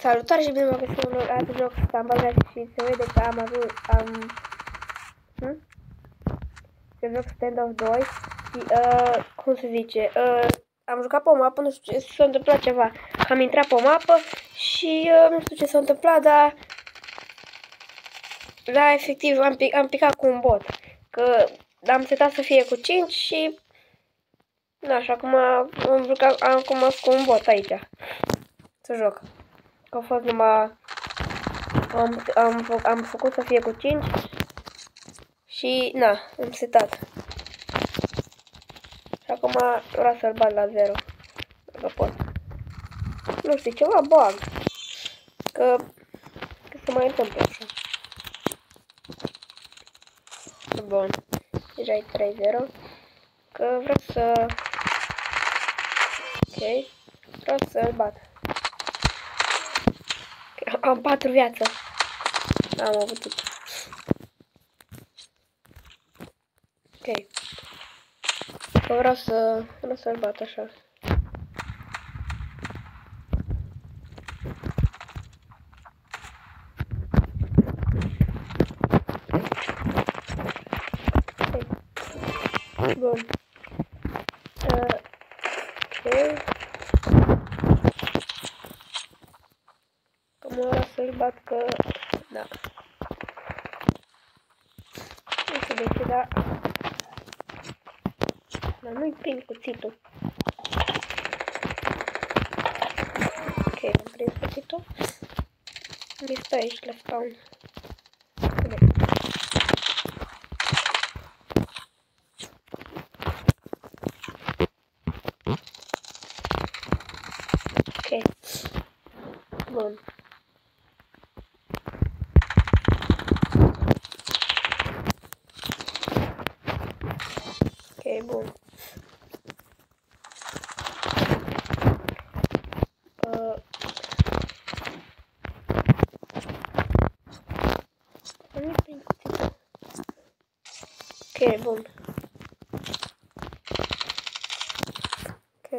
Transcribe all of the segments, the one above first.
Salutare și bine m-am găsit un alt joc Stumble și se vede că am avut se joc Standoff 2 și cum se zice, am jucat pe o mapă, nu știu ce s-a întâmplat ceva, am intrat pe o mapă și nu știu ce s-a întâmplat, dar da, efectiv am picat cu un bot, că am setat să fie cu 5 și da, și acum am jucat acum cu un bot aici să joc. Că a fost numai am făcut să fie cu 5 și na, am setat. Și acum vreau să-l bat la 0. Dacă pot. Nu știu, ceva bug. Că se mai întâmplă așa. Bun. Deja e 3-0. Că vreau să... Ok. Vreau să-l bat. Am 4 viață. Am avut. Ok. Vreau să-l bat așa. Okay. Bun. Ok. Cam vreau să-l bat că... Da. Nu știu de ce, dar... Dar nu-i prind cuțitul. Ok, am prins cuțitul. Mi stă aici la spawn. Ok. Bun. Ok, bun. Ok, bun. Ok.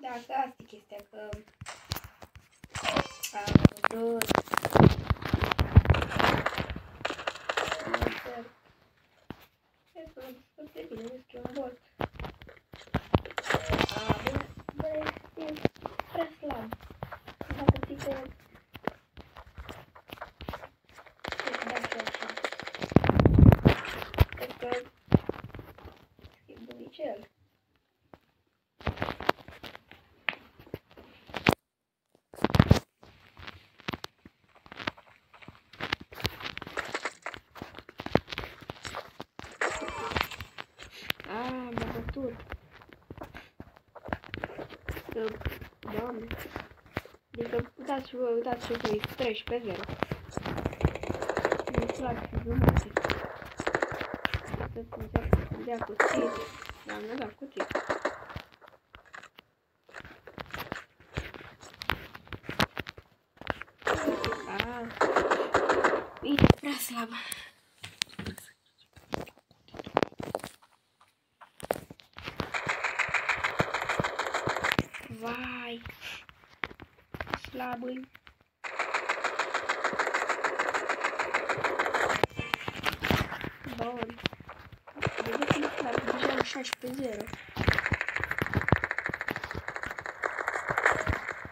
Da, că asta e chestia, că am văzut foarte bine, nu știu, un bot. Bă, e prea slab. Dacă țipe... Cred că schimb bunicel. M-a bătut. Doamne. Adică uitați și voi, 13-0. Nu-mi place jumate. Să-mi dea cuțit. Dar nu da cuțit. E prea slabă. Vai, slabă-i. Bun. Vedeți că e slab, deja am 16-0.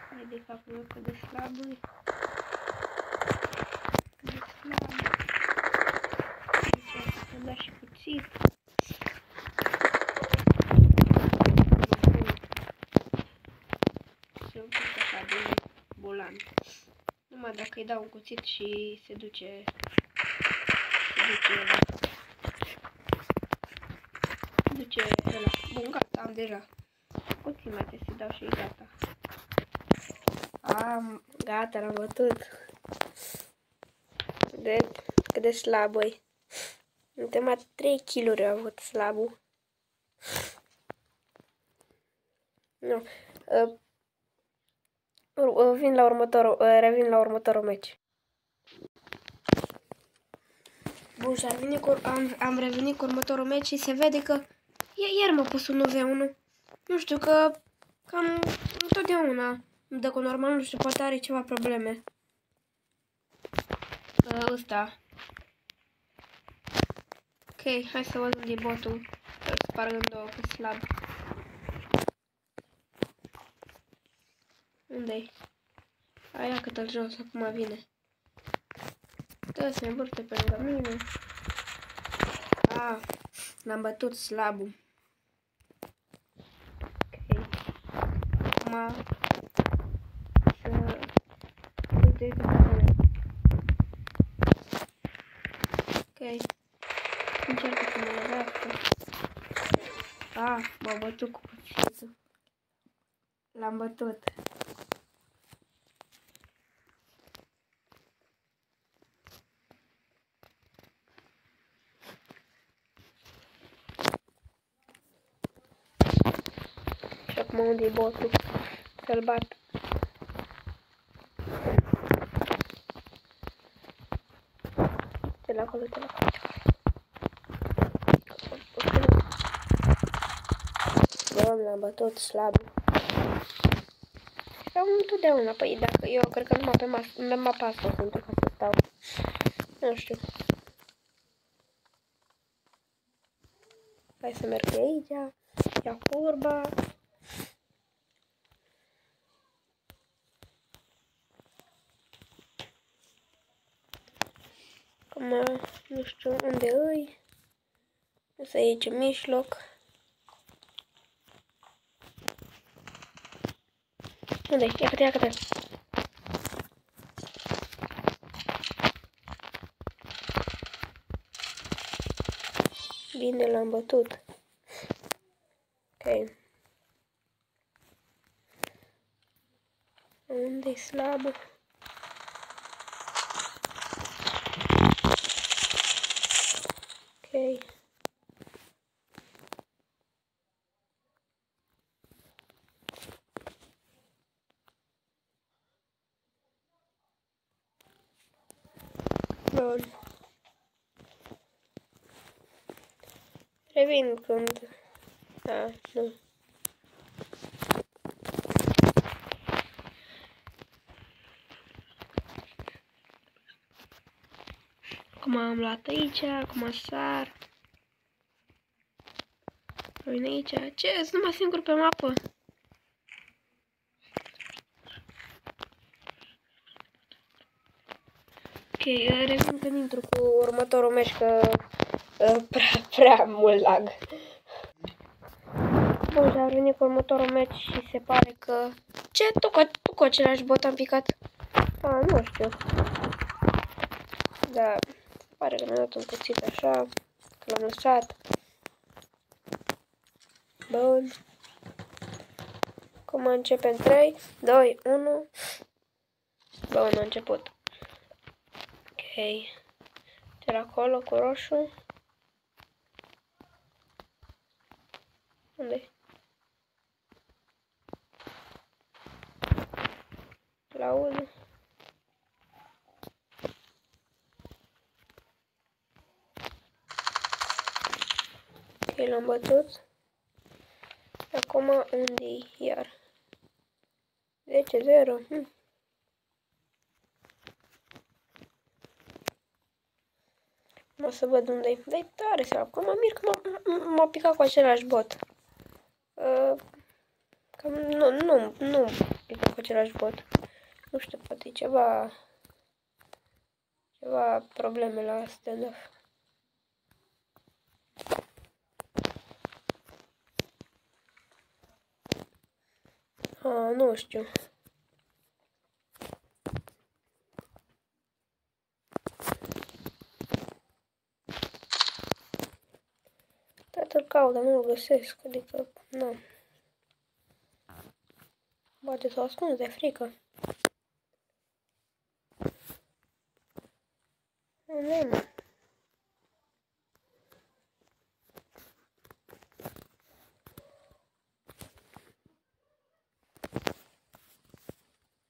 Hai de capul meu că de slabă-i. De slabă. Deci să-mi da și cuțit. Bolan. Numai dacă îi dau un cuțit și se duce ăla. Bun, gata, am deja. Puțin mai trebuie să dau și gata. Gata, l-am bătut. Cât de slab e. Numai 3 kg a avut slabul. Nu. Revin la următorul meci. Bun, și am revenit cu următorul meci și se vede că iar m-a pus 1v1. Nu știu, că cam întotdeauna îmi dă cu normal, nu știu, poate are ceva probleme. Ăsta. Ok, hai să văd unde e botul. Să-l sparg în două, că slab. Unde-i? Aia cât îl jos, acum vine. Dă să-mi învârte pe lângă mine. L-am bătut slabul. Ok. Acum să... Uite pe mine. Ok. Încearcă să mă lovească. M-a bătut cu cuțitul. L-am bătut. Și acum unde e botul? Să-l bat. De acolo. Bă, l-am bătut slab. Stau întotdeauna, păi dacă eu cred că numai pe mapa asta sunt ca să stau. Nu știu. Hai să merg pe aici. Ia curba. Acum nu știu unde îi. O să aici în mijloc. Unde-i? Ia-că-te. Bine, l-am bătut. Ok. Unde-i slabul? Ok. Bun. Revin când... nu. Acum am luat aici, acum sar. Vin aici. Ce? Sunt numai singur pe mapă. Ok, revin când intru cu următorul meci, că prea mult lag. Bun, am venit cu următorul meci și se pare că... Ce? Tu cu același bot am picat? Nu știu. Da, se pare că mi-a dat un puțin așa, că l-am lăsat. Bun. Acum începem 3, 2, 1. Bun, a început. Ok. De acolo cu roșu. Unde? La 1. Ok, l-am bătut. Acum unde-i iar? 10-0. O să văd unde-i. Dar e tare sau acum mă mir că m-a picat cu același bot. Cam nu picat cu același bot. Nu știu, poate e ceva probleme la stand-off. Nu știu. Tatăl caut, dar nu-l găsesc, adică, nu. Poate s-o ascunde de frică.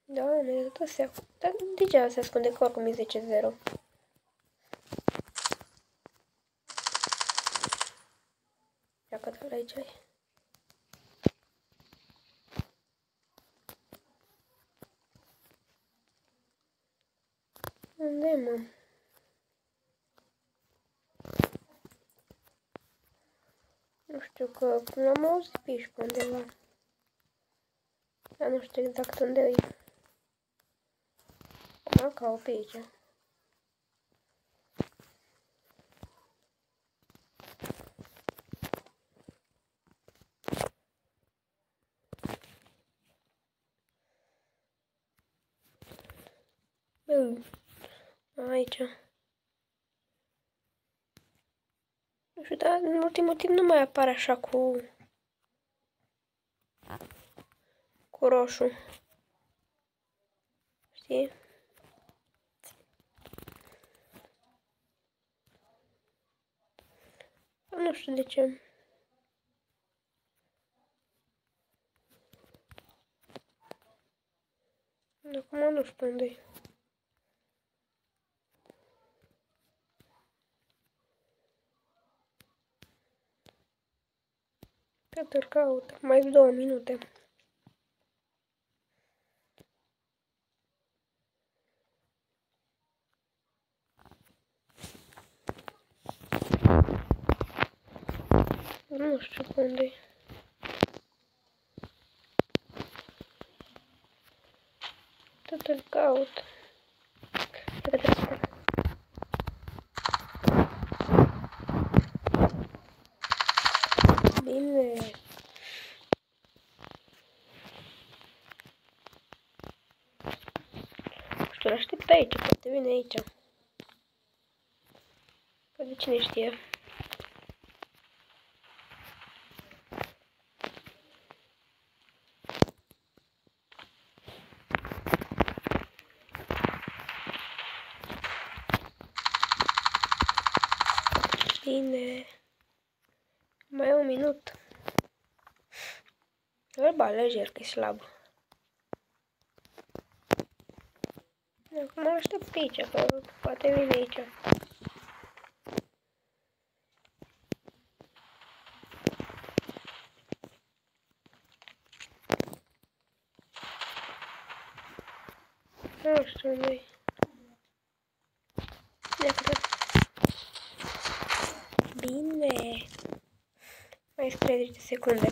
Doamne, tot se... Dar degeaba se ascunde, că oricum e 10-0. Ia că de aici ai. Unde, mă? Nu știu, că l-am auzit pe aici pe undeva. Dar nu știu exact unde e. Acum caut pe aici. Aici. Nu știu, dar în ultimul timp nu mai apare așa cu roșu. Știi? Nu știu de ce. Acum nu știu unde e. Cât îl caut? Mai 2 minute. Nu știu unde e. Tot îl caut. Bine. Nu știu, l-aștept aici, poate vine aici. Poate cine știe. Bine. Mai e 1 minut. Îl bat lejer, că e slab. Acum mă aștept pe aici, că poate vine aici. Nu știu unde-i. Bine. Mai 30 de secunde.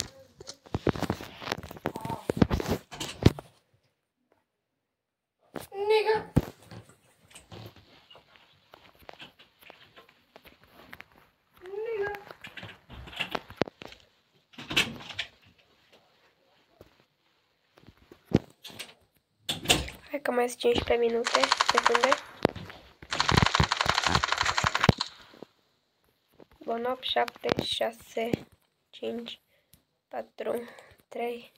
Nigga. Hai că mai sunt 15 minute, secunde. Bun, 8, 7, 6, 5, 4, 3,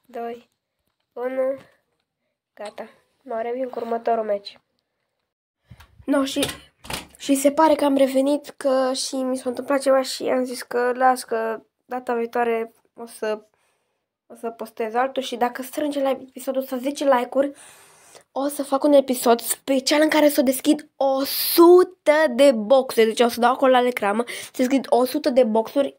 2, 1. Gata. Mă revin cu următorul meci. No, și se pare că am revenit, că și mi s-a întâmplat ceva și am zis că las, că data viitoare o să postez altul și dacă strânge la episodul ăsta 10 like-uri, o să fac un episod special în care să deschid 100 de boxuri. Deci o să dau acolo la ecran, să deschid 100 de boxuri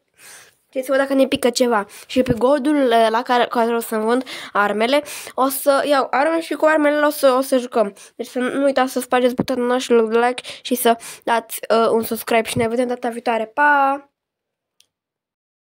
și să văd dacă ne pică ceva. Și pe goldul la care o să-mi vând armele, o să iau arme și cu armele o să jucăm. Deci să nu uitați să spargeți butonul de like și să dați un subscribe și ne vedem data viitoare. Pa!